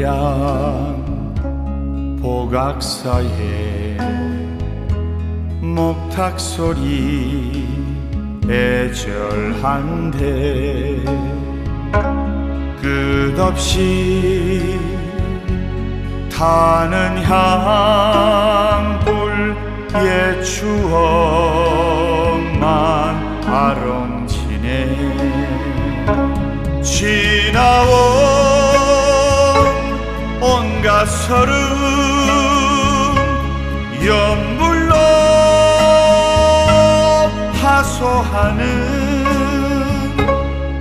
백팔도량 보각사에 목탁소리 애절한데 끝없이 타는 향불 옛 추억만 아롱지네. 지나온 온갖 서름 연불로 하소하는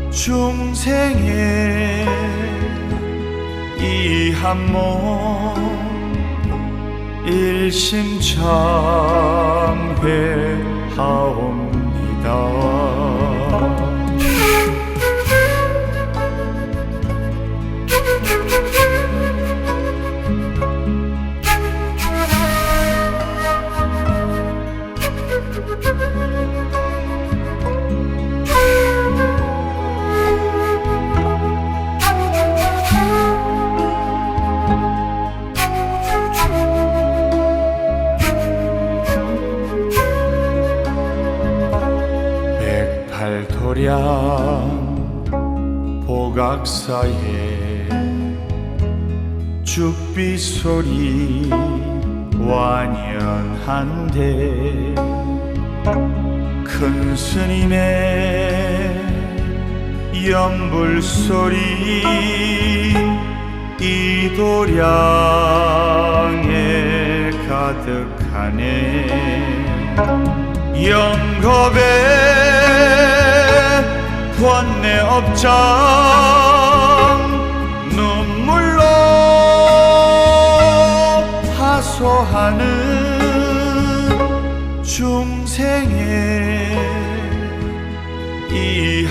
중생의 이 한 몸 일심참회하옵니다. 백팔도량 보각사에 죽비 소리 완연한데 큰 스님의 연불 소리 이 도량에 가득하네. 영겁에 권내 업장 눈물로 하소하는 중생의 이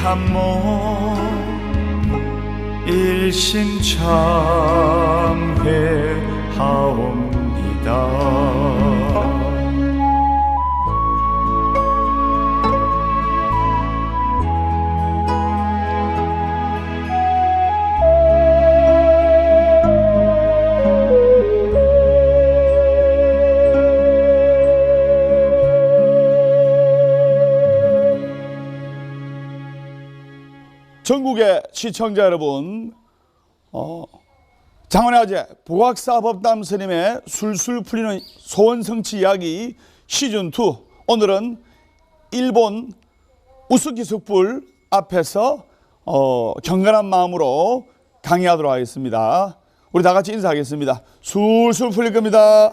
한 몸 일심참회하옵니다. 전국의 시청자 여러분, 장원의 아재 보각사법담 스님의 술술 풀리는 소원성취 이야기 시즌2, 오늘은 일본 우스키 숯불 앞에서 경건한 마음으로 강의하도록 하겠습니다. 우리 다 같이 인사하겠습니다. 술술 풀릴 겁니다.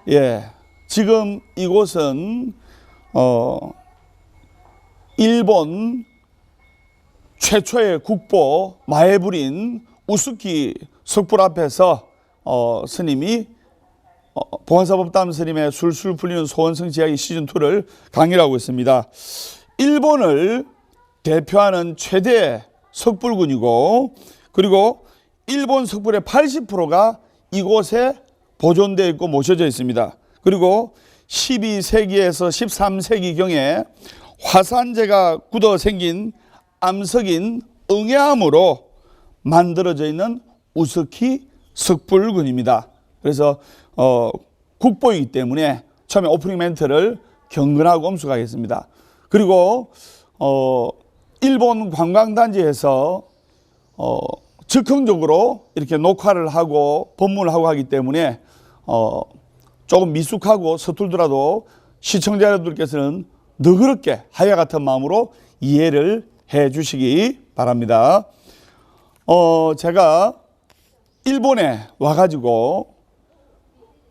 예, 지금 이곳은 일본 최초의 국보 마에부린 우스키 석불 앞에서 스님이 보안사법담 스님의 술술 풀리는 소원성취 이야기 시즌2를 강의를 하고 있습니다. 일본을 대표하는 최대 석불군이고, 그리고 일본 석불의 80%가 이곳에 보존되어 있고 모셔져 있습니다. 그리고 12세기에서 13세기경에 화산재가 굳어 생긴 암석인 응야암으로 만들어져 있는 우스키 석불군입니다. 그래서 국보이기 때문에 처음에 오프닝 멘트를 경건하고 엄숙하겠습니다. 그리고 일본 관광단지에서 즉흥적으로 이렇게 녹화를 하고 법문을 하고 하기 때문에 조금 미숙하고 서툴더라도 시청자 여러분들께서는 너그럽게 하야 같은 마음으로 이해를 해 주시기 바랍니다. 제가 일본에 와가지고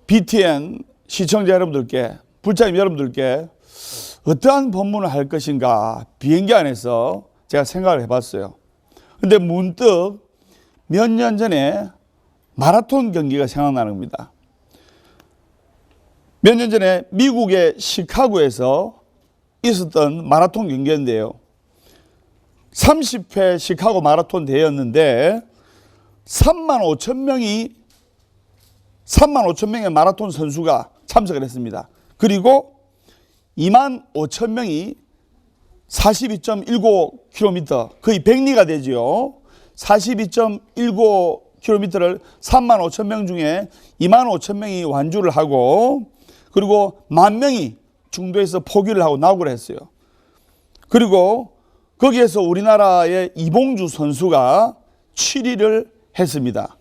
BTN 시청자 여러분들께, 불자님 여러분들께 어떠한 법문을 할 것인가 비행기 안에서 제가 생각을 해봤어요. 근데 문득 몇 년 전에 마라톤 경기가 생각나는 겁니다. 몇 년 전에 미국의 시카고에서 있었던 마라톤 경기인데요. 30회 시카고 마라톤 대회였는데 3만 5천 명의 마라톤 선수가 참석을 했습니다. 그리고 2만 5천 명이 42.19km, 거의 100리가 되죠. 42.19 킬로미터를 3만 5천 명 중에 2만 5천 명이 완주를 하고, 그리고 10,000명이 중도에서 포기를 하고 나오기로 했어요. 그리고 거기에서 우리나라의 이봉주 선수가 7위를 했습니다.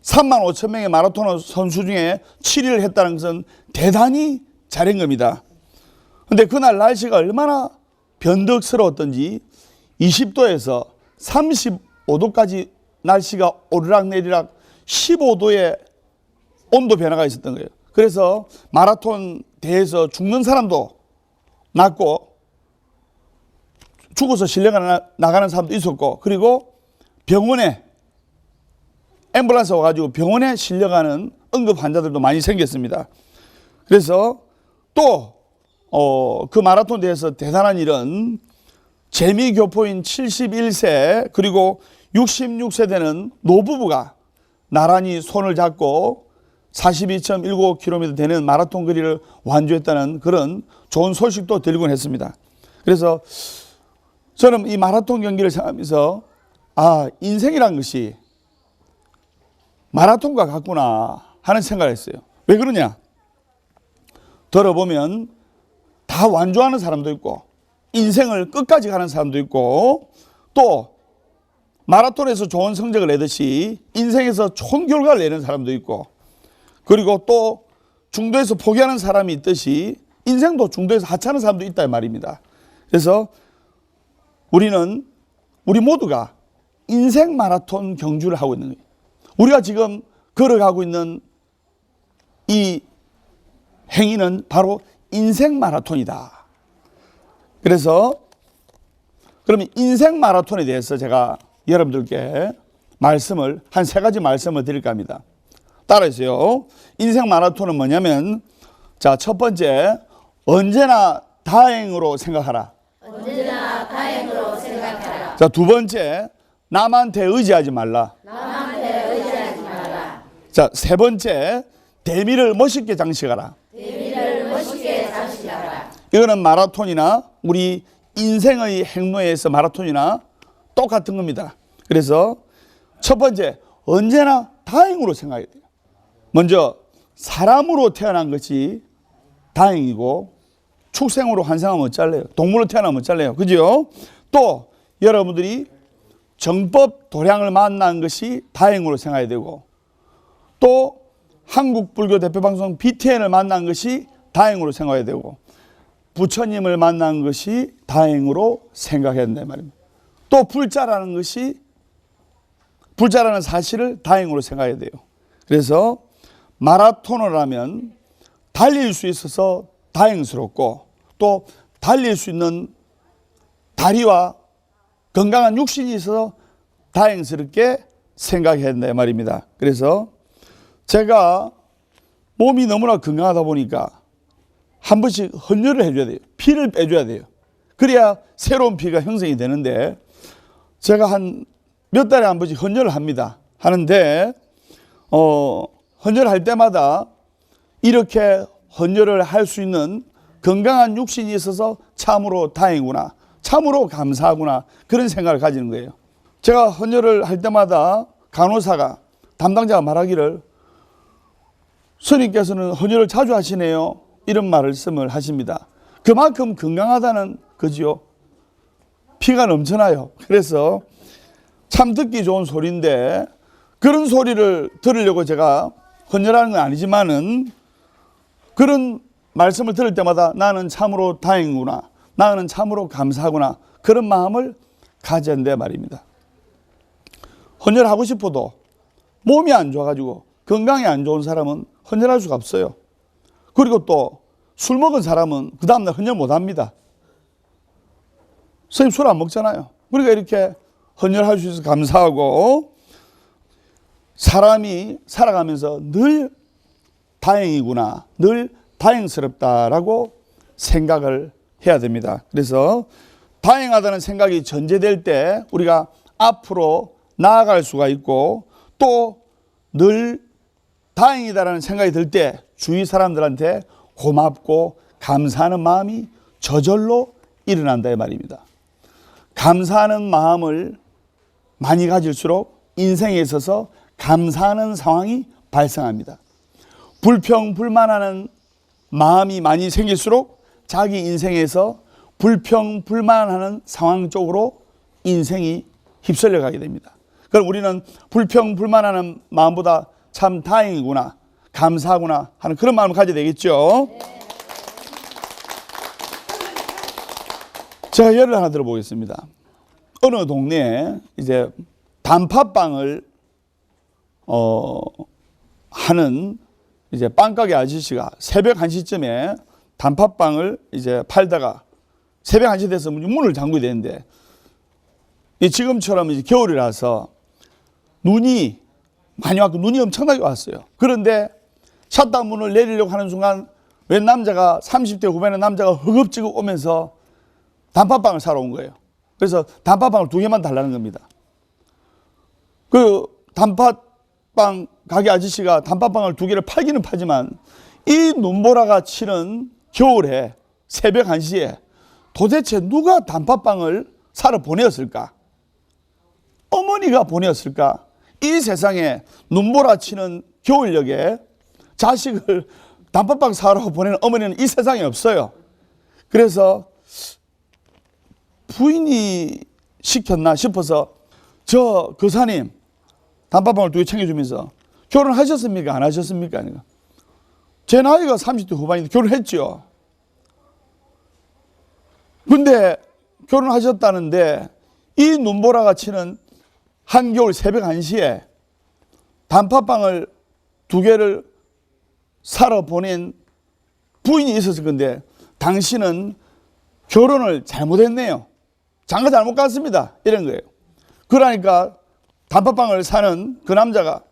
3만 5천 명의 마라톤 선수 중에 7위를 했다는 것은 대단히 잘한 겁니다. 근데 그날 날씨가 얼마나 변덕스러웠던지 20도에서 35도까지 날씨가 오르락내리락 15도의 온도 변화가 있었던 거예요. 그래서 마라톤 대회에서 죽는 사람도 났고 죽어서 실려가 나가는 사람도 있었고, 그리고 병원에 앰뷸런스 와가지고 병원에 실려가는 응급 환자들도 많이 생겼습니다. 그래서 또 그 마라톤 대회에서 대단한 일은 재미교포인 71세 그리고 66세 되는 노부부가 나란히 손을 잡고 42.19km 되는 마라톤 거리를 완주했다는 그런 좋은 소식도 들리곤 했습니다. 그래서 저는 이 마라톤 경기를 생각하면서 인생이란 것이 마라톤과 같구나 하는 생각을 했어요. 왜 그러냐? 들어보면 다 완주하는 사람도 있고 인생을 끝까지 가는 사람도 있고, 또 마라톤에서 좋은 성적을 내듯이 인생에서 좋은 결과를 내는 사람도 있고, 그리고 또 중도에서 포기하는 사람이 있듯이 인생도 중도에서 하차하는 사람도 있다 이 말입니다. 그래서 우리 모두가 인생 마라톤 경주를 하고 있는 거예요. 우리가 지금 걸어가고 있는 이 행위는 바로 인생 마라톤이다. 그래서 그러면 인생 마라톤에 대해서 제가 여러분들께 말씀을 한 3가지 말씀을 드릴까 합니다. 따라하세요. 인생 마라톤은 뭐냐면, 자, 첫 번째, 언제나 다행으로 생각하라. 언제나 다행으로 생각하라. 자, 두 번째, 남한테 의지하지 말라. 남한테 의지하지 마라. 자, 세 번째, 대미를 멋있게 장식하라. 대미를 멋있게 장식하라. 이거는 마라톤이나 우리 인생의 행로에서 마라톤이나 똑같은 겁니다. 그래서 첫 번째, 언제나 다행으로 생각해야 돼요. 먼저 사람으로 태어난 것이 다행이고, 축생으로 환생하면 어쩔래요? 동물로 태어나면 어쩔래요? 그죠? 또 여러분들이 정법 도량을 만난 것이 다행으로 생각해야 되고, 또 한국 불교 대표방송 BTN을 만난 것이 다행으로 생각해야 되고, 부처님을 만난 것이 다행으로 생각해야 된다 말입니다. 또 불자라는 사실을 다행으로 생각해야 돼요. 그래서 마라토너를 하면 달릴 수 있어서 다행스럽고, 또 달릴 수 있는 다리와 건강한 육신이 있어서 다행스럽게 생각해야 된다 말입니다. 그래서 제가 몸이 너무나 건강하다 보니까 한 번씩 헌혈을 해줘야 돼요. 피를 빼줘야 돼요. 그래야 새로운 피가 형성이 되는데, 제가 한 몇 달에 한 번씩 헌혈을 합니다. 하는데 헌혈할 때마다 이렇게 헌혈을 할 수 있는 건강한 육신이 있어서 참으로 다행이구나, 참으로 감사하구나, 그런 생각을 가지는 거예요. 제가 헌혈을 할 때마다 간호사가, 담당자가 말하기를, 스님께서는 헌혈을 자주 하시네요, 이런 말씀을 하십니다. 그만큼 건강하다는 거지요. 피가 넘쳐나요. 그래서 참 듣기 좋은 소리인데, 그런 소리를 들으려고 제가 헌혈하는 건 아니지만은, 그런 말씀을 들을 때마다 나는 참으로 다행이구나, 나는 참으로 감사하구나, 그런 마음을 가져야 된다 말입니다. 헌혈하고 싶어도 몸이 안 좋아가지고 건강이 안 좋은 사람은 헌혈할 수가 없어요. 그리고 또 술 먹은 사람은 그 다음날 헌혈 못 합니다. 선생님 술 안 먹잖아요. 그러니까 이렇게 헌혈할 수 있어서 감사하고, 사람이 살아가면서 늘 다행이구나, 늘 다행스럽다라고 생각을 해야 됩니다. 그래서 다행하다는 생각이 전제될 때 우리가 앞으로 나아갈 수가 있고, 또 늘 다행이다라는 생각이 들 때 주위 사람들한테 고맙고 감사하는 마음이 저절로 일어난다 이 말입니다. 감사하는 마음을 많이 가질수록 인생에 있어서 감사하는 상황이 발생합니다. 불평, 불만하는 마음이 많이 생길수록 자기 인생에서 불평, 불만하는 상황 쪽으로 인생이 휩쓸려 가게 됩니다. 그럼 우리는 불평, 불만하는 마음보다 참 다행이구나, 감사하구나 하는 그런 마음을 가져야 되겠죠. 제가 예를 하나 들어보겠습니다. 어느 동네에 이제 단팥빵을 하는 이제 빵가게 아저씨가 새벽 1시쯤에 단팥빵을 이제 팔다가 새벽 1시 돼서 문을 잠그게 되는데, 지금처럼 이제 겨울이라서 눈이 많이 왔고 눈이 엄청나게 왔어요. 그런데 샷다 문을 내리려고 하는 순간 웬 남자가 30대 후반의 남자가 허겁지겁 오면서 단팥빵을 사러 온 거예요. 그래서 단팥빵을 2개만 달라는 겁니다. 그 단팥빵 가게 아저씨가 단팥빵을 2개를 팔기는 파지만 이 눈보라가 치는 겨울에 새벽 1시에 도대체 누가 단팥빵을 사러 보내었을까? 어머니가 보내었을까? 이 세상에 눈보라 치는 겨울녘에 자식을 단팥빵 사러 보내는 어머니는 이 세상에 없어요. 그래서 부인이 시켰나 싶어서 저 교사님 단팥빵을 2개 챙겨주면서 결혼하셨습니까? 안 하셨습니까? 제 나이가 30대 후반인데 결혼했죠. 근데 결혼하셨다는데 이 눈보라가 치는 한겨울 새벽 1시에 단팥빵을 2개를 사러 보낸 부인이 있었을 건데 당신은 결혼을 잘못했네요. 장가 잘못 갔습니다. 이런 거예요. 그러니까 단팥빵을 사는 그 남자가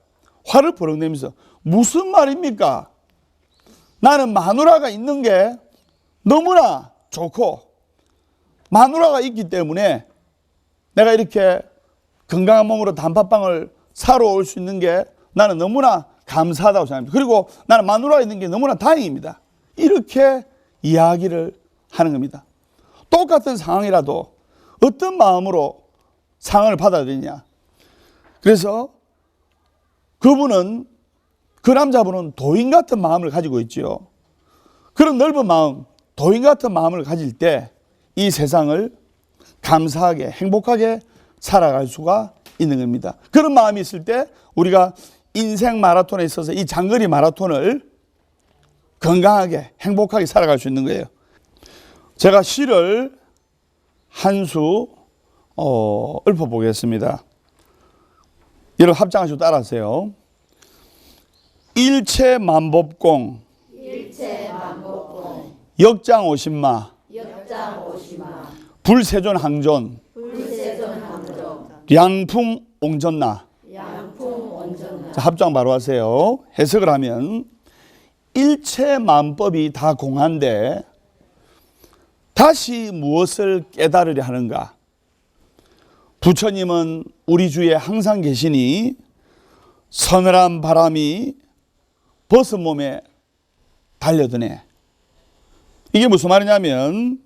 화를 버럭 내면서 무슨 말입니까? 나는 마누라가 있는 게 너무나 좋고 마누라가 있기 때문에 내가 이렇게 건강한 몸으로 단팥빵을 사러 올 수 있는 게 나는 너무나 감사하다고 생각합니다. 그리고 나는 마누라가 있는 게 너무나 다행입니다. 이렇게 이야기를 하는 겁니다. 똑같은 상황이라도 어떤 마음으로 상황을 받아들이냐. 그래서 그 남자분은 도인 같은 마음을 가지고 있지요. 그런 넓은 마음, 도인 같은 마음을 가질 때 이 세상을 감사하게 행복하게 살아갈 수가 있는 겁니다. 그런 마음이 있을 때 우리가 인생 마라톤에 있어서 이 장거리 마라톤을 건강하게 행복하게 살아갈 수 있는 거예요. 제가 시를 한 수 읊어보겠습니다. 여러분 합장하시고 따라하세요. 일체만법공 역장 오신마 불세존항존 양풍옹전나. 자, 합장 바로 하세요. 해석을 하면 일체만법이 다 공한데 다시 무엇을 깨달으려 하는가? 부처님은 우리 주위에 항상 계시니 서늘한 바람이 벗은 몸에 달려드네. 이게 무슨 말이냐면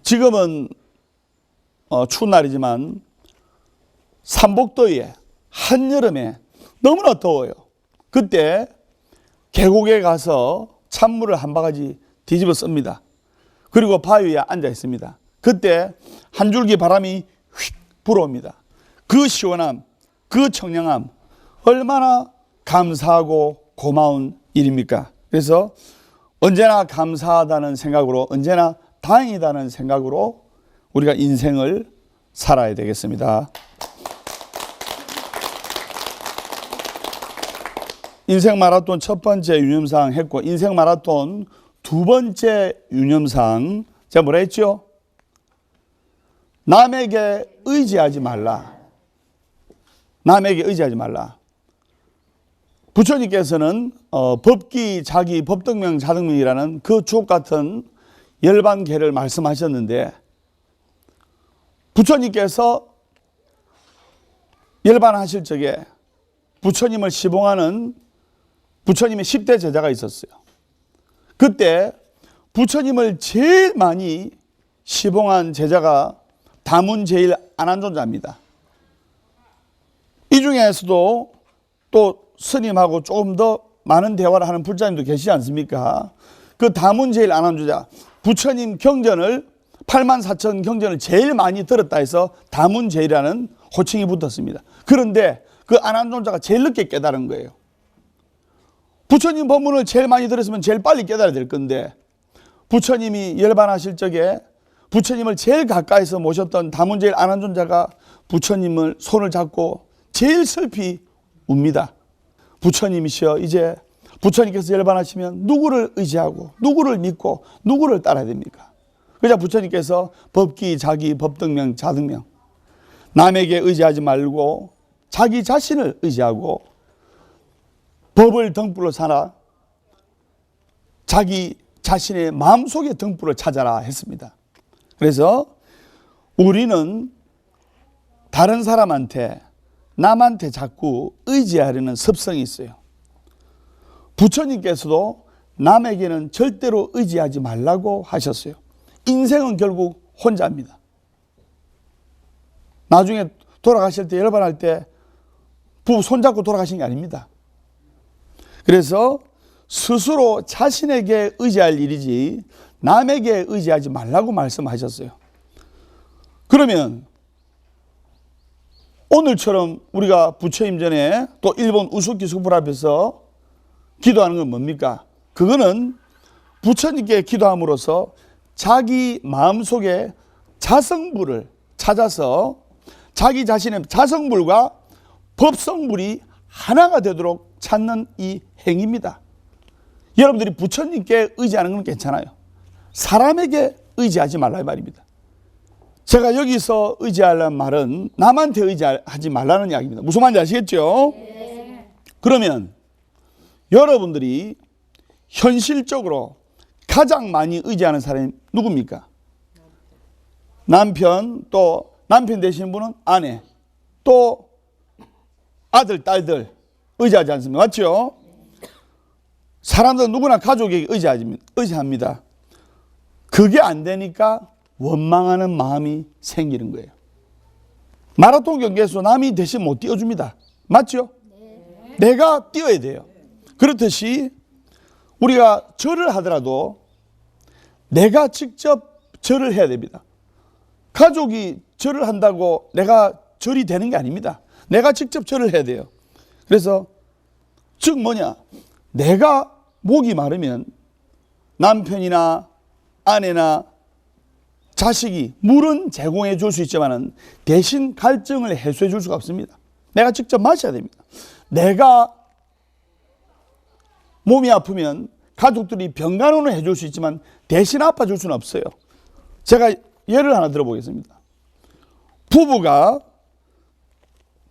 지금은 추운 날이지만 삼복더위에 한여름에 너무나 더워요. 그때 계곡에 가서 찬물을 한 바가지 뒤집어 씁니다. 그리고 바위 위에 앉아 있습니다. 그때 한 줄기 바람이 휙 불어옵니다. 그 시원함, 그 청량함 얼마나 감사하고 고마운 일입니까? 그래서 언제나 감사하다는 생각으로, 언제나 다행이다는 생각으로 우리가 인생을 살아야 되겠습니다. 인생 마라톤 첫 번째 유념사항 했고, 인생 마라톤 두 번째 유념사항 제가 뭐라 했죠? 남에게 의지하지 말라. 남에게 의지하지 말라. 부처님께서는 법기, 자기, 법등명, 자등명이라는 그 주옥 같은 열반계를 말씀하셨는데, 부처님께서 열반하실 적에 부처님을 시봉하는 부처님의 10대 제자가 있었어요. 그때 부처님을 제일 많이 시봉한 제자가 다문제일 안한존자입니다. 이 중에서도 또 스님하고 조금 더 많은 대화를 하는 불자님도 계시지 않습니까? 그 다문제일 안한주자, 부처님 경전을 84,000 경전을 제일 많이 들었다 해서 다문제일이라는 호칭이 붙었습니다. 그런데 그 안한존자가 제일 늦게 깨달은 거예요. 부처님 법문을 제일 많이 들었으면 제일 빨리 깨달아야 될 건데, 부처님이 열반하실 적에 부처님을 제일 가까이서 모셨던 다문제일 안한존자가 부처님을 손을 잡고 제일 슬피 웁니다. 부처님이시여, 이제 부처님께서 열반하시면 누구를 의지하고 누구를 믿고 누구를 따라야 됩니까? 그러자 부처님께서 법기, 자기, 법등명, 자등명, 남에게 의지하지 말고 자기 자신을 의지하고 법을 등불로 삼아 자기 자신의 마음속의 등불을 찾아라 했습니다. 그래서 우리는 다른 사람한테, 남한테 자꾸 의지하려는 습성이 있어요. 부처님께서도 남에게는 절대로 의지하지 말라고 하셨어요. 인생은 결국 혼자입니다. 나중에 돌아가실 때, 열반할 때 부부 손잡고 돌아가신 게 아닙니다. 그래서 스스로 자신에게 의지할 일이지 남에게 의지하지 말라고 말씀하셨어요. 그러면 오늘처럼 우리가 부처님 전에 또 일본 우스키 숲을 앞에서 기도하는 건 뭡니까? 그거는 부처님께 기도함으로써 자기 마음속에 자성불을 찾아서 자기 자신의 자성불과 법성불이 하나가 되도록 찾는 이 행위입니다. 여러분들이 부처님께 의지하는 건 괜찮아요. 사람에게 의지하지 말라 이 말입니다. 제가 여기서 의지하려는 말은 남한테 의지하지 말라는 이야기입니다. 무슨 말인지 아시겠죠? 네. 그러면 여러분들이 현실적으로 가장 많이 의지하는 사람이 누굽니까? 남편, 또 남편 되시는 분은 아내, 또 아들, 딸들 의지하지 않습니까? 맞죠? 사람들은 누구나 가족에게 의지합니다. 그게 안 되니까 원망하는 마음이 생기는 거예요. 마라톤 경기에서 남이 대신 못 뛰어줍니다. 맞죠? 네. 내가 뛰어야 돼요. 그렇듯이 우리가 절을 하더라도 내가 직접 절을 해야 됩니다. 가족이 절을 한다고 내가 절이 되는 게 아닙니다. 내가 직접 절을 해야 돼요. 그래서 즉 뭐냐, 내가 목이 마르면 남편이나 아내나 자식이 물은 제공해 줄 수 있지만 대신 갈증을 해소해 줄 수가 없습니다. 내가 직접 마셔야 됩니다. 내가 몸이 아프면 가족들이 병간호는 해줄 수 있지만 대신 아파줄 수는 없어요. 제가 예를 하나 들어보겠습니다. 부부가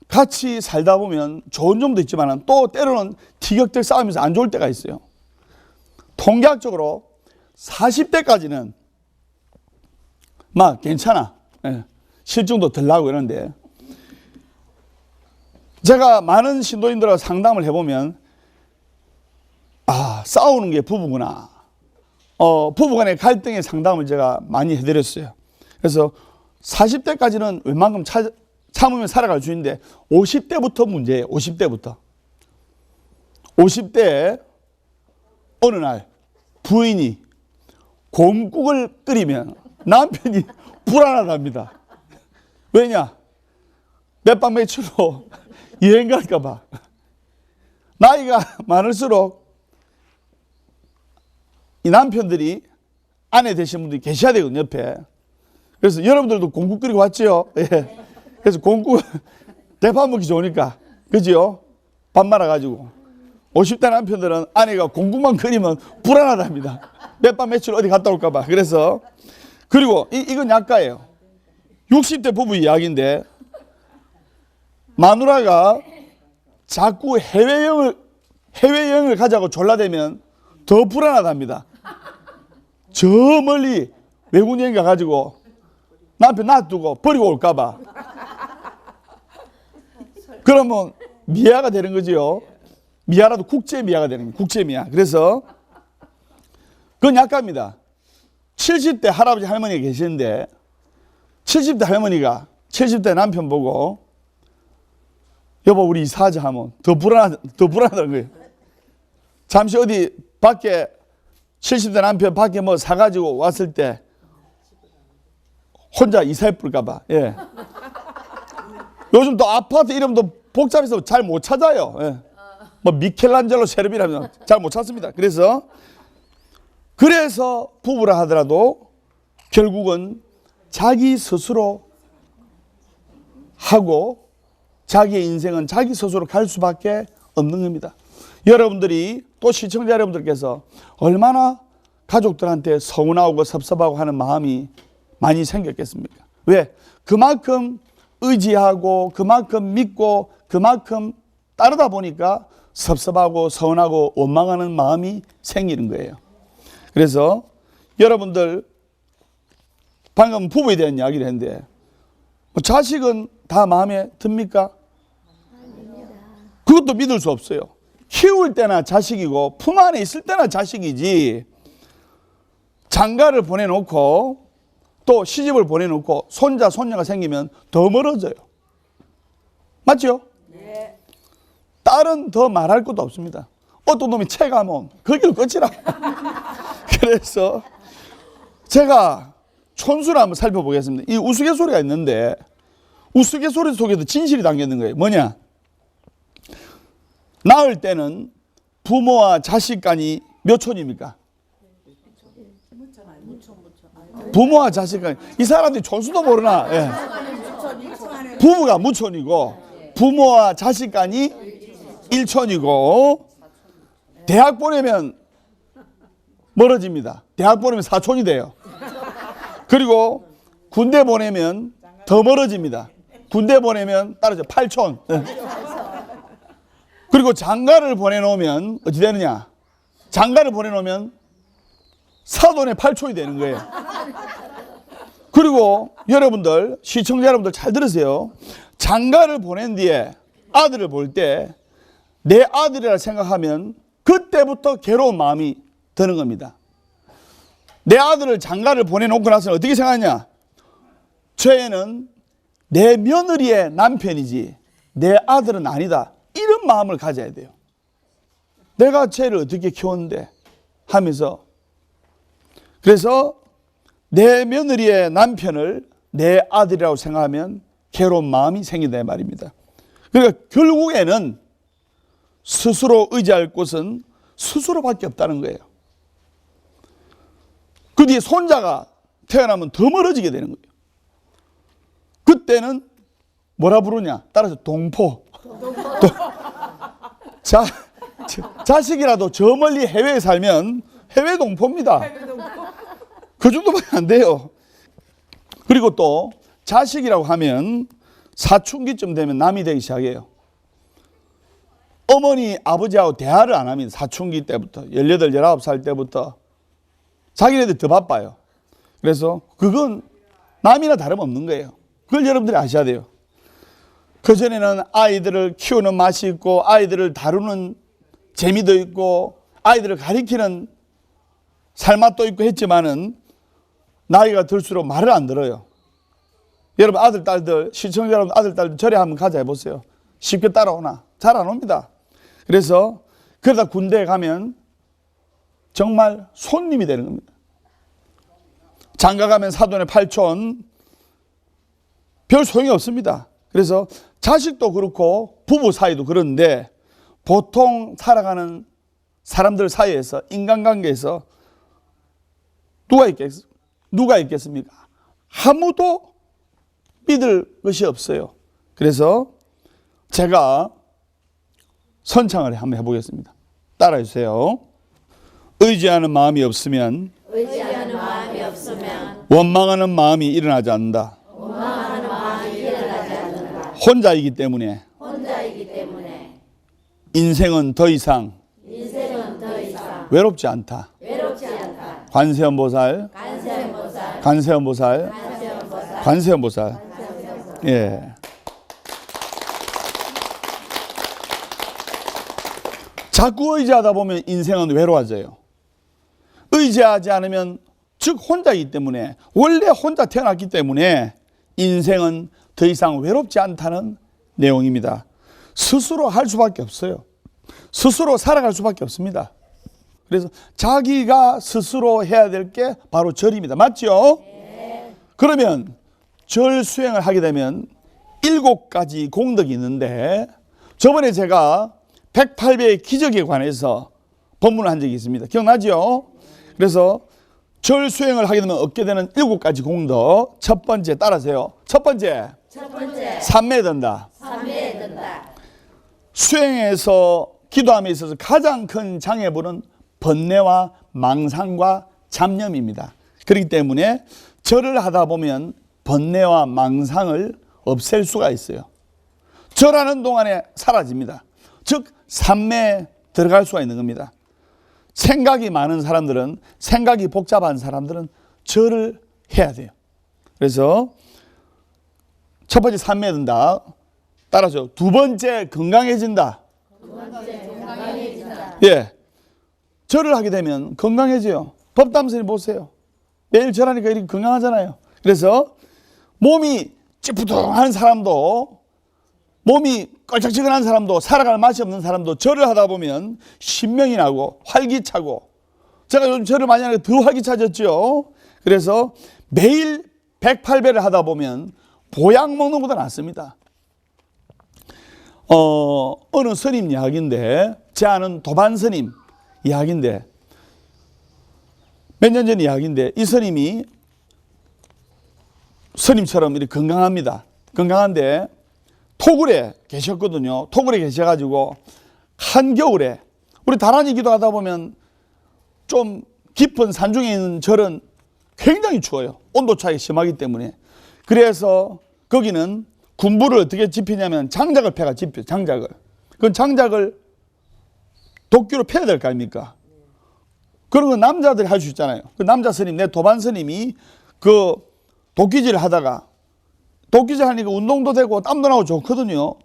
같이 살다 보면 좋은 점도 있지만 또 때로는 티격태격 싸우면서 안 좋을 때가 있어요. 통계학적으로 40대까지는 막 괜찮아. 실증도 덜 나고 이러는데, 제가 많은 신도인들하고 상담을 해보면 싸우는 게 부부구나. 부부간의 갈등의 상담을 제가 많이 해드렸어요. 그래서 40대까지는 웬만큼 참으면 살아갈 수 있는데 50대부터 문제예요. 50대부터. 50대에 어느 날 부인이 곰국을 끓이면 남편이 불안하답니다. 왜냐? 몇 박 며칠로 여행 갈까 봐. 나이가 많을수록 이 남편들이 아내 되신 분들이 계셔야 되거든요, 옆에. 그래서 여러분들도 공국 끓이고 왔죠? 예. 그래서 공국 대파 먹기 좋으니까, 그죠? 밥 말아가지고. 50대 남편들은 아내가 공국만 끓이면 불안하답니다. 몇 박 며칠 어디 갔다 올까봐. 그래서, 그리고 이건 약가예요. 60대 부부 이야기인데, 마누라가 자꾸 해외여행을 가자고 졸라대면 더 불안하답니다. 저 멀리 외국 여행 가가지고 남편 놔두고 버리고 올까봐. 그러면 미아가 되는 거죠. 미아라도 국제미아가 되는 거예요. 국제미아. 그래서 그건 약갑니다. 70대 할아버지 할머니가 계시는데 70대 할머니가 70대 남편 보고 여보 우리 이사하자 하면 더 불안하다는 거예요. 잠시 어디 밖에 70대 남편 밖에 뭐 사가지고 왔을 때 혼자 이사해볼까 봐. 예. 요즘 또 아파트 이름도 복잡해서 잘 못 찾아요. 예. 뭐 미켈란젤로 세르비라면 잘 못 찾습니다. 그래서 부부라 하더라도 결국은 자기 스스로 하고 자기의 인생은 자기 스스로 갈 수밖에 없는 겁니다. 여러분들이 또 시청자 여러분들께서 얼마나 가족들한테 서운하고 섭섭하고 하는 마음이 많이 생겼겠습니까? 왜? 그만큼 의지하고 그만큼 믿고 그만큼 따르다 보니까 섭섭하고 서운하고 원망하는 마음이 생기는 거예요. 그래서 여러분들 방금 부부에 대한 이야기를 했는데 자식은 다 마음에 듭니까? 그것도 믿을 수 없어요. 키울 때나 자식이고 품 안에 있을 때나 자식이지 장가를 보내놓고 또 시집을 보내놓고 손자 손녀가 생기면 더 멀어져요. 맞죠? 네. 딸은 더 말할 것도 없습니다. 어떤 놈이 채가면 거기를 끝이라. 그래서 제가 촌수를 한번 살펴보겠습니다. 이 우스갯소리가 있는데 우스갯소리 속에도 진실이 담겨 있는 거예요. 뭐냐? 낳을 때는 부모와 자식 간이 몇 촌입니까? 부모와 자식 간. 이 사람들이 촌수도 모르나? 예. 부부가 무촌이고 부모와 자식 간이 1촌이고 대학 보내면 멀어집니다. 대학 보내면 4촌이 돼요. 그리고 군대 보내면 더 멀어집니다. 군대 보내면 따라서 8촌. 그리고 장가를 보내놓으면 어찌 되느냐? 장가를 보내놓으면 사돈의 8촌이 되는 거예요. 그리고 여러분들, 시청자 여러분들 잘 들으세요. 장가를 보낸 뒤에 아들을 볼 때 내 아들이라 생각하면 그때부터 괴로운 마음이 드는 겁니다. 내 아들을 장가를 보내놓고 나서는 어떻게 생각하냐? 쟤는 내 며느리의 남편이지 내 아들은 아니다. 이런 마음을 가져야 돼요. 내가 쟤를 어떻게 키웠는데 하면서. 그래서 내 며느리의 남편을 내 아들이라고 생각하면 괴로운 마음이 생긴다 말입니다. 그러니까 결국에는 스스로 의지할 곳은 스스로밖에 없다는 거예요. 그 뒤에 손자가 태어나면 더 멀어지게 되는 거예요. 그때는 뭐라 부르냐? 따라서 동포. 자식이라도 저 멀리 해외에 살면 해외 동포입니다. 그 정도밖에 안 돼요. 그리고 또 자식이라고 하면 사춘기쯤 되면 남이 되기 시작해요. 어머니 아버지하고 대화를 안 합니다. 사춘기 때부터 18, 19살 때부터 자기네들 더 바빠요. 그래서 그건 남이나 다름없는 거예요. 그걸 여러분들이 아셔야 돼요. 그전에는 아이들을 키우는 맛이 있고 아이들을 다루는 재미도 있고 아이들을 가리키는 살맛도 있고 했지만은 나이가 들수록 말을 안 들어요. 여러분 아들, 딸들, 시청자 여러분 아들, 딸들 절에 한번 가자 해보세요. 쉽게 따라오나? 잘 안 옵니다. 그래서 그러다 군대에 가면 정말 손님이 되는 겁니다. 장가 가면 사돈의 8촌 별 소용이 없습니다. 그래서 자식도 그렇고 부부 사이도 그런데 보통 살아가는 사람들 사이에서 인간관계에서 누가 있겠습니까? 아무도 믿을 것이 없어요. 그래서 제가 선창을 한번 해보겠습니다. 따라해 주세요. 의지하는 마음이 없으면 원망하는 마음이 일어나지 않는다. 혼자이기 때문에 인생은 더 이상 외롭지 않다. 관세음보살. 예. 자꾸 의지하다 보면 인생은 외로워져요. 의지하지 않으면 즉 혼자이기 때문에 원래 혼자 태어났기 때문에 인생은 더 이상 외롭지 않다는 내용입니다. 스스로 할 수밖에 없어요. 스스로 살아갈 수밖에 없습니다. 그래서 자기가 스스로 해야 될 게 바로 절입니다. 맞죠? 그러면 절 수행을 하게 되면 7가지 공덕이 있는데, 저번에 제가 108배의 기적에 관해서 법문을 한 적이 있습니다. 기억나죠? 그래서 절 수행을 하게 되면 얻게 되는 7가지 공덕. 첫 번째, 따라하세요. 첫 번째, 삼매에 든다. 삼매에 든다. 수행에서 기도함에 있어서 가장 큰 장애물은 번뇌와 망상과 잡념입니다. 그렇기 때문에 절을 하다 보면 번뇌와 망상을 없앨 수가 있어요. 절하는 동안에 사라집니다. 즉 삼매에 들어갈 수가 있는 겁니다. 생각이 많은 사람들은, 생각이 복잡한 사람들은 절을 해야 돼요. 그래서 첫 번째 삼매에 든다. 따라서 두 번째 건강해진다. 예, 절을 하게 되면 건강해져요. 법담선이 보세요. 매일 절하니까 이렇게 건강하잖아요. 그래서 몸이 찌뿌둥한 사람도, 몸이 껄쩍지근한 사람도, 살아갈 맛이 없는 사람도 절을 하다 보면 신명이 나고 활기차고, 제가 요즘 절을 많이 하니까 더 활기차졌죠. 그래서 매일 108배를 하다 보면 보약 먹는 것보다 낫습니다. 어느 스님 이야기인데, 제 아는 도반 스님 이야기인데, 몇 년 전 이야기인데, 이 스님이 스님처럼 이렇게 건강합니다. 건강한데 토굴에 계셨거든요. 토굴에 계셔가지고 한겨울에, 우리 다란이 기도하다 보면 좀 깊은 산중에 있는 절은 굉장히 추워요. 온도 차이가 심하기 때문에. 그래서 거기는 군부를 어떻게 지피냐면 장작을 패가 지펴요. 장작을. 그건 장작을 도끼로 패야 될 거 아닙니까? 그런 건 남자들이 할 수 있잖아요. 그 남자 스님, 내 도반 스님이 그 도끼질 하다가, 도끼질 하니까 운동도 되고 땀도 나고 좋거든요.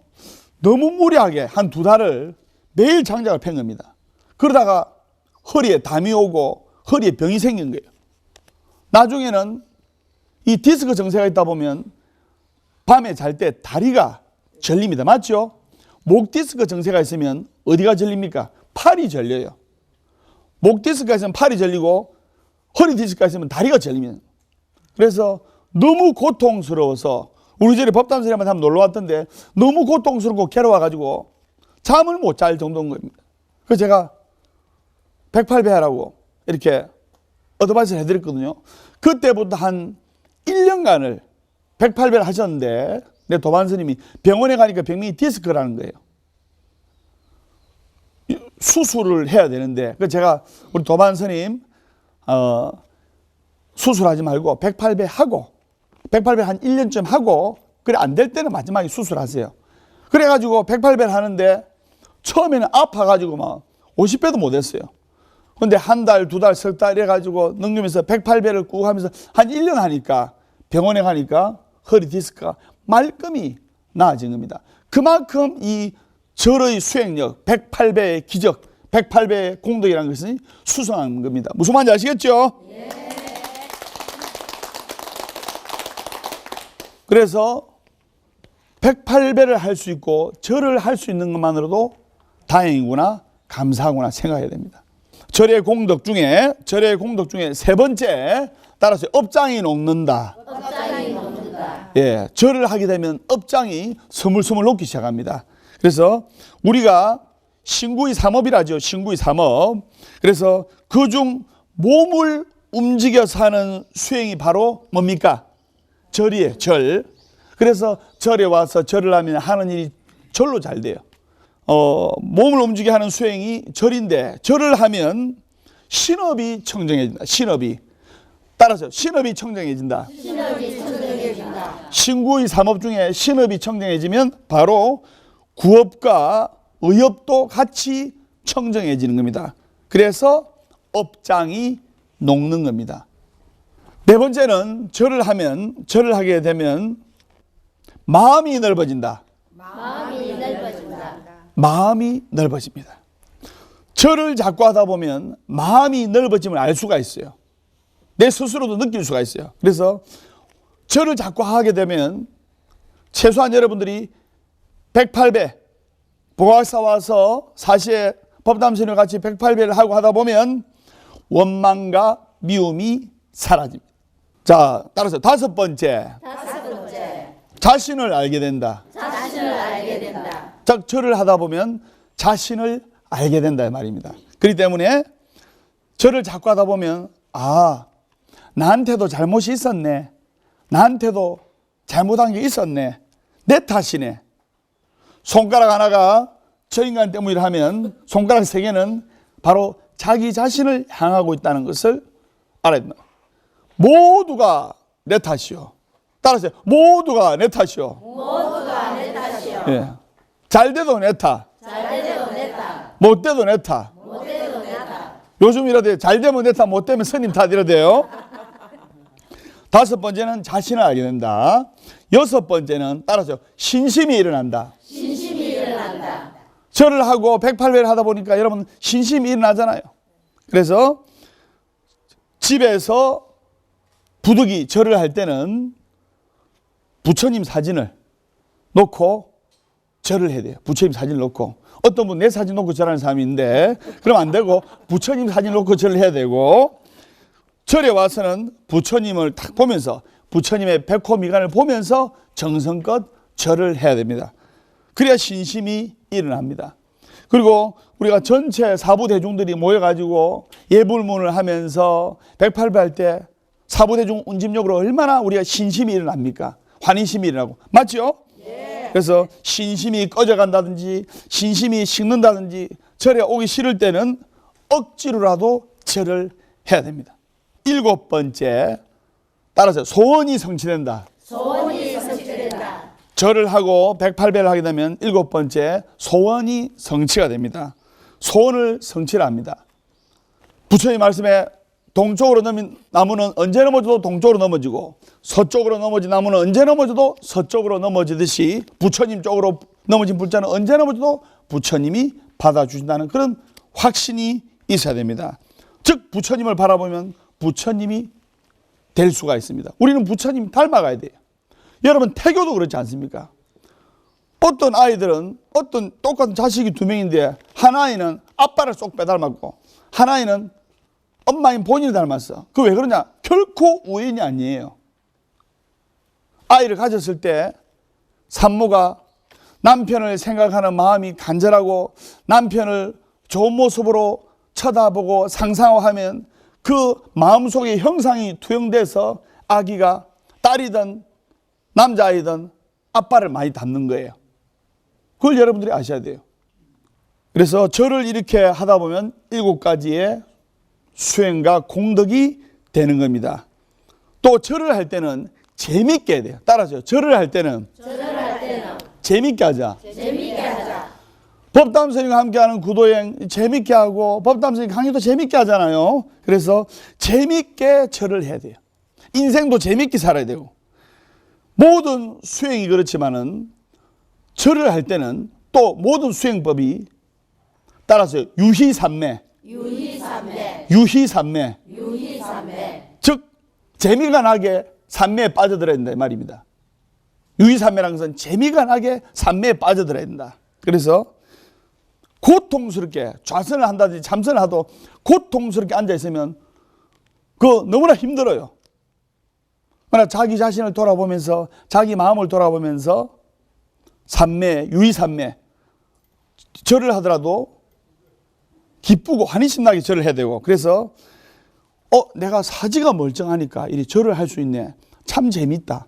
너무 무리하게 한 2달을 매일 장작을 팬 겁니다. 그러다가 허리에 담이 오고 허리에 병이 생긴 거예요. 나중에는 이 디스크 증세가 있다 보면 밤에 잘 때 다리가 절립니다. 맞죠? 목 디스크 증세가 있으면 어디가 절립니까? 팔이 절려요. 목 디스크가 있으면 팔이 절리고 허리 디스크가 있으면 다리가 절립니다. 그래서 너무 고통스러워서 우리 집에 법담소리 한번 놀러 왔던데 너무 고통스럽고 괴로워가지고 잠을 못 잘 정도인 겁니다. 그래서 제가 108배 하라고 이렇게 어드바이스를 해드렸거든요. 그때부터 한 1년간을 108배를 하셨는데, 내 도반 스님이 병원에 가니까 병명이 디스크라는 거예요. 수술을 해야 되는데, 그래서 제가 우리 도반 스님 수술하지 말고 108배 하고, 108배 한 1년쯤 하고, 그래 안 될 때는 마지막에 수술하세요. 그래가지고 108배를 하는데 처음에는 아파가지고 막 50배도 못했어요. 근데 한 달, 2달, 석 달 해가지고 넘기면서 108배를 꾹 하면서 한 1년 하니까, 병원에 가니까 허리 디스크가 말끔히 나아진 겁니다. 그만큼 이 절의 수행력, 108배의 기적, 108배의 공덕이라는 것은 수성한 겁니다. 무슨 말인지 아시겠죠? 예. 그래서 108배를 할 수 있고 절을 할 수 있는 것만으로도 다행이구나, 감사하구나 생각해야 됩니다. 절의 공덕 중에 세 번째, 따라서 업장이 녹는다. 업장이 녹는다. 예, 절을 하게 되면 업장이 스물스물 녹기 시작합니다. 그래서 우리가 신구의 삼업이라죠. 신구의 삼업. 그래서 그중 몸을 움직여서 하는 수행이 바로 뭡니까? 절이에요. 절. 그래서 절에 와서 절을 하면 하는 일이 절로 잘 돼요. 몸을 움직여 하는 수행이 절인데, 절을 하면 신업이 청정해진다. 신업이. 따라서 신업이 청정해진다. 신업이 청정해진다. 신구의 삼업 중에 신업이 청정해지면 바로 구업과 의업도 같이 청정해지는 겁니다. 그래서 업장이 녹는 겁니다. 네 번째는 절을 하게 되면 마음이 넓어진다. 마음이 넓어진다. 마음이 넓어집니다. 절을 자꾸 하다 보면 마음이 넓어짐을 알 수가 있어요. 내 스스로도 느낄 수가 있어요. 그래서 절을 자꾸 하게 되면 최소한 여러분들이 108배, 복학사 와서 사시에 법담선생님과 같이 108배를 하고 하다 보면 원망과 미움이 사라집니다. 자, 따라서 다섯 번째, 자신을 알게 된다. 자신을 알게 된다. 즉 절을 하다 보면 자신을 알게 된다 이 말입니다. 그렇기 때문에 절을 자꾸 하다 보면 나한테도 잘못이 있었네. 나한테도 잘못한 게 있었네. 내 탓이네. 손가락 하나가 저 인간 때문이라 하면 손가락 세 개는 바로 자기 자신을 향하고 있다는 것을 알아야 된다. 모두가 내 탓이요. 따라서 모두가 내 탓이요. 모두가 내 탓이요. 예. 잘 돼도 내 탓. 잘 돼도 내 탓. 못 돼도 내 탓. 못 돼도 내 탓. 요즘 이러대 잘 되면 내 탓, 못 되면 스님 탓 이러대요. 다섯 번째는 자신을 알게 된다. 여섯 번째는 따라서 신심이 일어난다. 신심이 일어난다. 절을 하고 108배를 하다 보니까 여러분 신심이 일어나잖아요. 그래서 집에서 부득이 절을 할 때는 부처님 사진을 놓고 절을 해야 돼요. 부처님 사진을 놓고. 어떤 분 내 사진 놓고 절하는 사람이 있는데 그럼 안 되고 부처님 사진 놓고 절을 해야 되고, 절에 와서는 부처님을 딱 보면서 부처님의 백호 미간을 보면서 정성껏 절을 해야 됩니다. 그래야 신심이 일어납니다. 그리고 우리가 전체 사부 대중들이 모여가지고 예불문을 하면서 108배 할 때 사부 대중 운집력으로 얼마나 우리가 신심이 일어납니까? 환희심이 일어나고. 맞죠? 그래서 신심이 꺼져간다든지 신심이 식는다든지 절에 오기 싫을 때는 억지로라도 절을 해야 됩니다. 일곱 번째, 따라서 소원이 성취된다. 소원이 성취된다. 절을 하고 108배를 하게 되면 일곱 번째, 소원이 성취가 됩니다. 소원을 성취를 합니다. 부처님 말씀에 동쪽으로 넘은 나무는 언제 넘어져도 동쪽으로 넘어지고 서쪽으로 넘어진 나무는 언제 넘어져도 서쪽으로 넘어지듯이 부처님 쪽으로 넘어진 불자는 언제 넘어져도 부처님이 받아주신다는 그런 확신이 있어야 됩니다. 즉 부처님을 바라보면 부처님이 될 수가 있습니다. 우리는 부처님 닮아가야 돼요. 여러분 태교도 그렇지 않습니까? 어떤 아이들은 어떤 똑같은 자식이 두 명인데 한 아이는 아빠를 쏙 빼닮았고 한 아이는 엄마인 본인을 닮았어. 그 왜 그러냐? 결코 우연이 아니에요. 아이를 가졌을 때 산모가 남편을 생각하는 마음이 간절하고 남편을 좋은 모습으로 쳐다보고 상상하면 그 마음속에 형상이 투영돼서 아기가 딸이든 남자아이든 아빠를 많이 닮는 거예요. 그걸 여러분들이 아셔야 돼요. 그래서 절을 이렇게 하다 보면 7가지의 수행과 공덕이 되는 겁니다. 또 절을 할 때는 재밌게 해야 돼요. 따라서 절을 할 때는 재밌게 하자. 재미있게 하자. 법담 선생님과 함께하는 구도여행 재밌게 하고 법담 선생님 강의도 재밌게 하잖아요. 그래서 재밌게 절을 해야 돼요. 인생도 재밌게 살아야 되고 모든 수행이 그렇지만은 절을 할 때는 또 모든 수행법이 따라서 유희삼매. 즉 재미가 나게 삼매에 빠져들어야 된다 이 말입니다. 유희삼매라는 것은 재미가 나게 삼매에 빠져들어야 된다. 그래서 고통스럽게 좌선을 한다든지 참선을 하도 고통스럽게 앉아있으면 그거 너무나 힘들어요. 그러나 자기 자신을 돌아보면서 자기 마음을 돌아보면서 삼매, 유희삼매 절을 하더라도 기쁘고 환희심나게 절을 해야 되고, 그래서 내가 사지가 멀쩡하니까 이 절을 할 수 있네. 참 재밌다.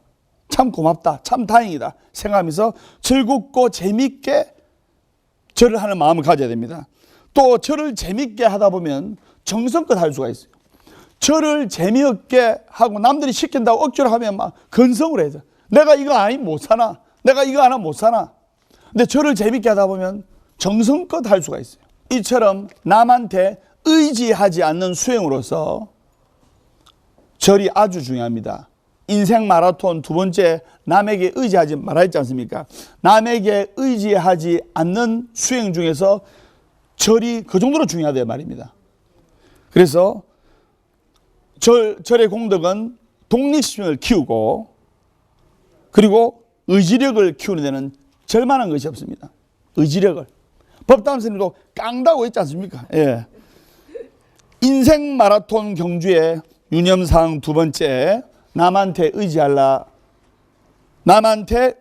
참 고맙다. 참 다행이다. 생각하면서 즐겁고 재밌게 절을 하는 마음을 가져야 됩니다. 또 절을 재밌게 하다 보면 정성껏 할 수가 있어요. 절을 재미없게 하고 남들이 시킨다고 억지로 하면 막 건성으로 해서 내가 이거 아니면 못 사나? 내가 이거 안 하면 못 사나? 근데 절을 재밌게 하다 보면 정성껏 할 수가 있어요. 이처럼 남한테 의지하지 않는 수행으로서 절이 아주 중요합니다. 인생 마라톤 두 번째 남에게 의지하지 말아야 했지 않습니까? 남에게 의지하지 않는 수행 중에서 절이 그 정도로 중요하다 말입니다. 그래서 절의 공덕은 독립심을 키우고 그리고 의지력을 키우는 데는 절만한 것이 없습니다. 의지력을. 법담 선생님도 깡다고 있지 않습니까? 예. 인생 마라톤 경주의 유념사항 두 번째, 남한테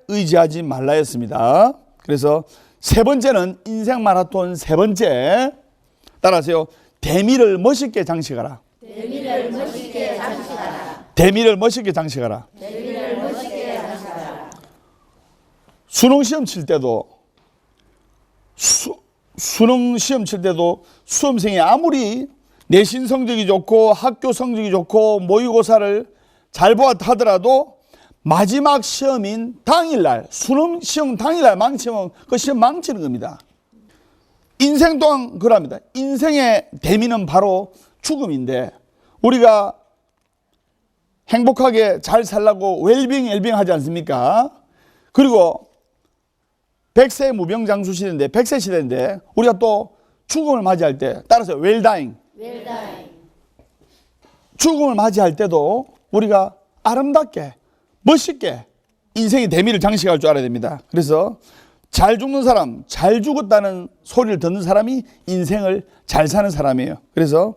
의지하지 말라였습니다. 그래서 세 번째는 인생 마라톤 세 번째, 따라하세요. 대미를 멋있게 장식하라. 대미를 멋있게 장식하라. 대미를 멋있게 장식하라. 대미를 멋있게 장식하라. 수능 시험 칠 때도 수험생이 아무리 내신 성적이 좋고 학교 성적이 좋고 모의고사를 잘 보았다 하더라도 마지막 시험인 당일날, 수능 시험 당일날 망치면 그 시험 망치는 겁니다. 인생 또한 그럽니다. 인생의 대미는 바로 죽음인데, 우리가 행복하게 잘 살라고 웰빙 하지 않습니까? 그리고 100세 무병장수 시대인데, 100세 시대인데, 우리가 또 죽음을 맞이할 때, 따라서 웰다잉, 죽음을 맞이할 때도 우리가 아름답게 멋있게 인생의 대미를 장식할 줄 알아야 됩니다. 그래서 잘 죽는 사람, 잘 죽었다는 소리를 듣는 사람이 인생을 잘 사는 사람이에요. 그래서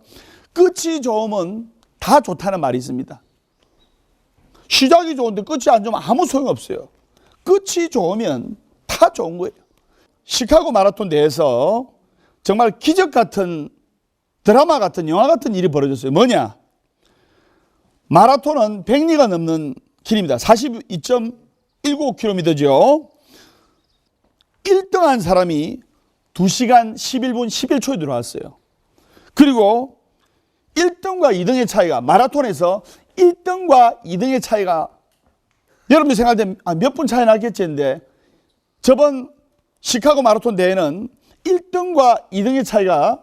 끝이 좋으면 다 좋다는 말이 있습니다. 시작이 좋은데 끝이 안 좋으면 아무 소용없어요. 끝이 좋으면 다 좋은 거예요. 시카고 마라톤 대회에서 정말 기적 같은, 드라마 같은, 영화 같은 일이 벌어졌어요. 뭐냐? 마라톤은 100리가 넘는 길입니다. 42.19km죠. 1등한 사람이 2시간 11분 11초에 들어왔어요. 그리고 1등과 2등의 차이가, 마라톤에서 1등과 2등의 차이가, 여러분들 생각할 때 몇 분 차이 나겠지 했는데, 저번 시카고 마라톤 대회는 1등과 2등의 차이가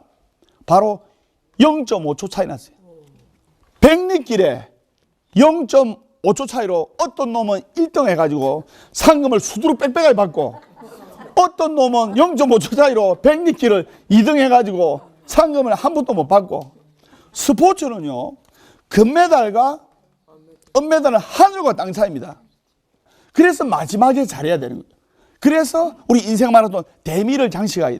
바로 0.5초 차이 났어요. 100리길에 0.5초 차이로 어떤 놈은 1등 해가지고 상금을 수두룩 빽빽하게 받고, 어떤 놈은 0.5초 차이로 100리길을 2등 해가지고 상금을 한 푼도 못 받고. 스포츠는요, 금메달과 은메달은 하늘과 땅 차이입니다. 그래서 마지막에 잘해야 되는 거예요. 그래서 우리 인생 마라톤 대미를 장식해야 돼요.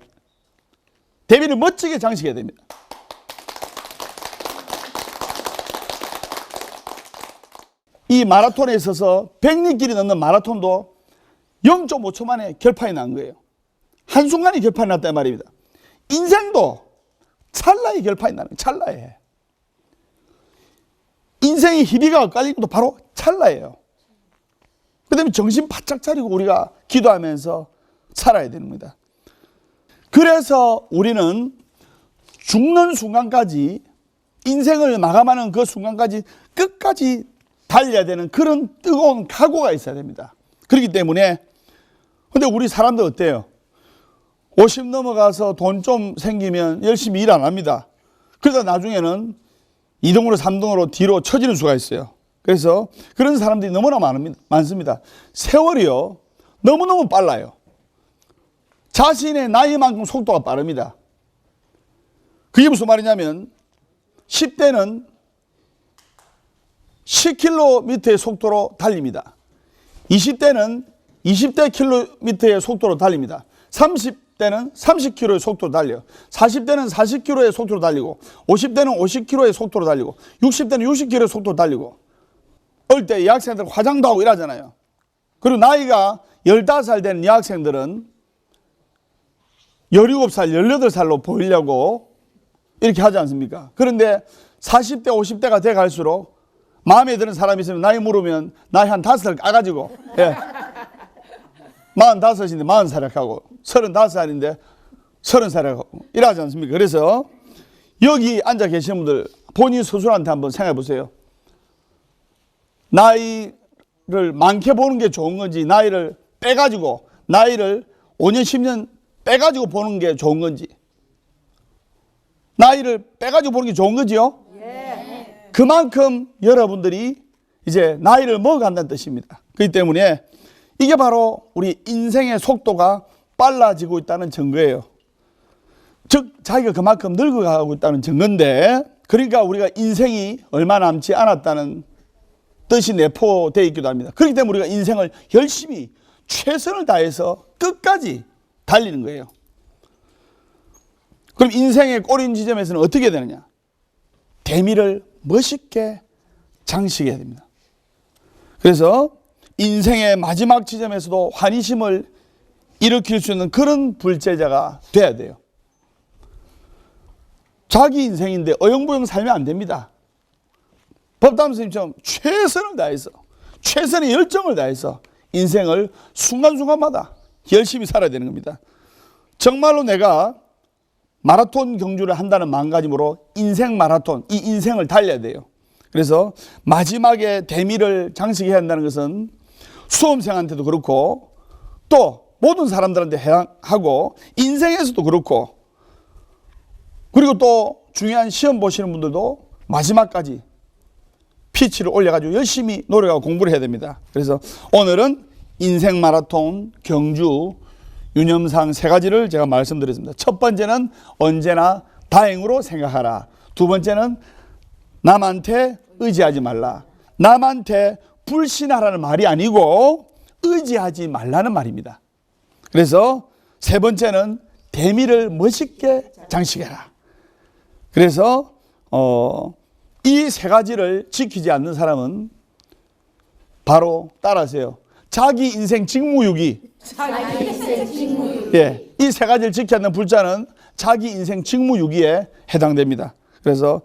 대미를 멋지게 장식해야 됩니다. 이 마라톤에 있어서 100리길이 넘는 마라톤도 0.5초 만에 결판이 난 거예요. 한순간에 결판이 났단 말입니다. 인생도 찰나에 결판이 나는 거예요. 찰나에. 인생의 희비가 엇갈리는 것도 바로 찰나예요. 그 다음에 정신 바짝 차리고 우리가 기도하면서 살아야 되는 겁니다. 그래서 우리는 죽는 순간까지, 인생을 마감하는 그 순간까지 끝까지 달려야 되는 그런 뜨거운 각오가 있어야 됩니다. 그렇기 때문에, 근데 우리 사람들 어때요? 50 넘어가서 돈 좀 생기면 열심히 일 안 합니다. 그러다 나중에는 2등으로 3등으로 뒤로 처지는 수가 있어요. 그래서 그런 사람들이 너무나 많습니다. 세월이요, 너무너무 빨라요. 자신의 나이만큼 속도가 빠릅니다. 그게 무슨 말이냐면 10대는 10km의 속도로 달립니다. 20대는 20대 킬로미터의 속도로 달립니다. 30대는 30km의 속도로 달려요. 40대는 40km의 속도로 달리고, 50대는 50km의 속도로 달리고, 60대는 60km의 속도로 달리고. 어릴 때 여학생들 화장도 하고 이러잖아요. 그리고 나이가 15살 된 여학생들은 17살, 18살로 보이려고 이렇게 하지 않습니까? 그런데 40대, 50대가 돼 갈수록 마음에 드는 사람이 있으면 나이 물으면 나이 한 5살 까가지고, 예. 45인데 40살이라고 하고, 35살인데 30살이라고 하고, 이러지 않습니까? 그래서 여기 앉아 계신 분들 본인 스스로한테 한번 생각해 보세요. 나이를 많게 보는 게 좋은 건지, 나이를 빼가지고, 나이를 5년, 10년 빼가지고 보는 게 좋은 건지. 나이를 빼가지고 보는 게 좋은 거지요? 그만큼 여러분들이 이제 나이를 먹어간다는 뜻입니다. 그렇기 때문에 이게 바로 우리 인생의 속도가 빨라지고 있다는 증거예요. 즉 자기가 그만큼 늙어가고 있다는 증거인데, 그러니까 우리가 인생이 얼마 남지 않았다는 뜻이 내포되어 있기도 합니다. 그렇기 때문에 우리가 인생을 열심히 최선을 다해서 끝까지 달리는 거예요. 그럼 인생의 꼬린 지점에서는 어떻게 되느냐? 대미를 멋있게 장식해야 됩니다. 그래서 인생의 마지막 지점에서도 환희심을 일으킬 수 있는 그런 불제자가 돼야 돼요. 자기 인생인데 어영부영 살면 안 됩니다. 법담 스님처럼 최선을 다해서, 최선의 열정을 다해서 인생을 순간순간마다 열심히 살아야 되는 겁니다. 정말로 내가 마라톤 경주를 한다는 마음가짐으로 인생 마라톤, 이 인생을 달려야 돼요. 그래서 마지막에 대미를 장식해야 한다는 것은 수험생한테도 그렇고 또 모든 사람들한테 하고 인생에서도 그렇고, 그리고 또 중요한 시험 보시는 분들도 마지막까지 피치를 올려가지고 열심히 노력하고 공부를 해야 됩니다. 그래서 오늘은 인생 마라톤 경주 유념사항 3가지를 제가 말씀드렸습니다. 첫 번째는 언제나 다행으로 생각하라. 두 번째는 남한테 의지하지 말라. 남한테 불신하라는 말이 아니고 의지하지 말라는 말입니다. 그래서 세 번째는 대미를 멋있게 장식해라. 그래서 이 3가지를 지키지 않는 사람은 바로 따라하세요. 자기 인생 직무유기. 자기 인생 직무유기. 예, 이 3가지를 지키지 않는 불자는 자기 인생 직무유기에 해당됩니다. 그래서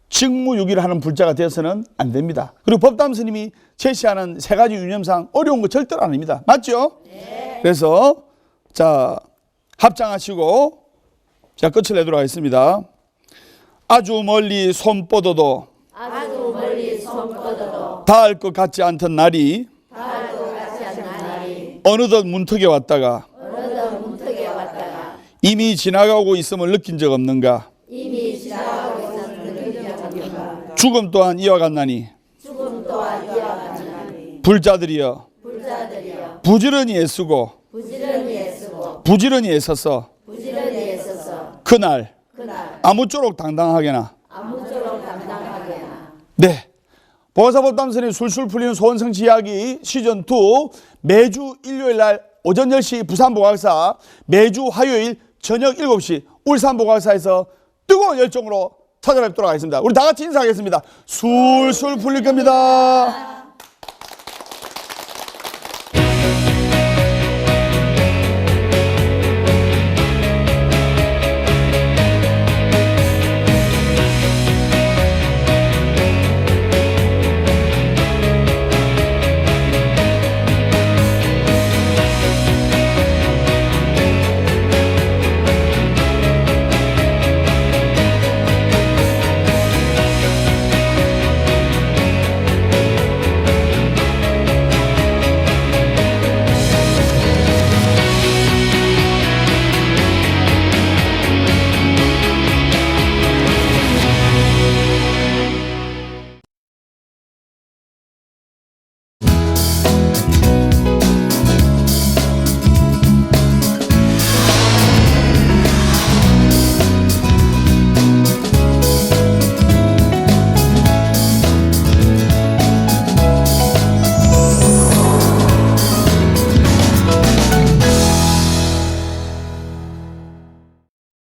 직무유기를 하는 불자가 되어서는 안 됩니다. 그리고 법담 스님이 제시하는 3가지 유념상 어려운 거 절대로 아닙니다. 맞죠? 네. 그래서 자, 합장하시고 제가 끝을 내도록 하겠습니다. 아주 멀리 손 뻗어도 아주 멀리 손 뻗어도 닿을 것 같지 않던 날이 닿을 것 같지 않은 날이 어느덧 문턱에 왔다가 어느덧 문턱에 왔다가 이미 지나가고 있음을 느낀 적 없는가? 이미 지나가고 있었는 느껴졌는가? 죽음 또한 이어갔나니 죽음 또한 이어갔나니 불자들이여 불자들이여 부지런히 애쓰고 부지런히 애쓰고 부지런히 애써서 부지런히 애써서 그날 그날 아무쪼록 당당하게나. 아무쪼록 당당하게나. 네, 보가사법담선의 술술 풀리는 소원성취 이야기 시즌2 매주 일요일날 오전 10시 부산보각사, 매주 화요일 저녁 7시 울산보각사에서 뜨거운 열정으로 찾아뵙도록 하겠습니다. 우리 다 같이 인사하겠습니다. 술술 풀릴 겁니다.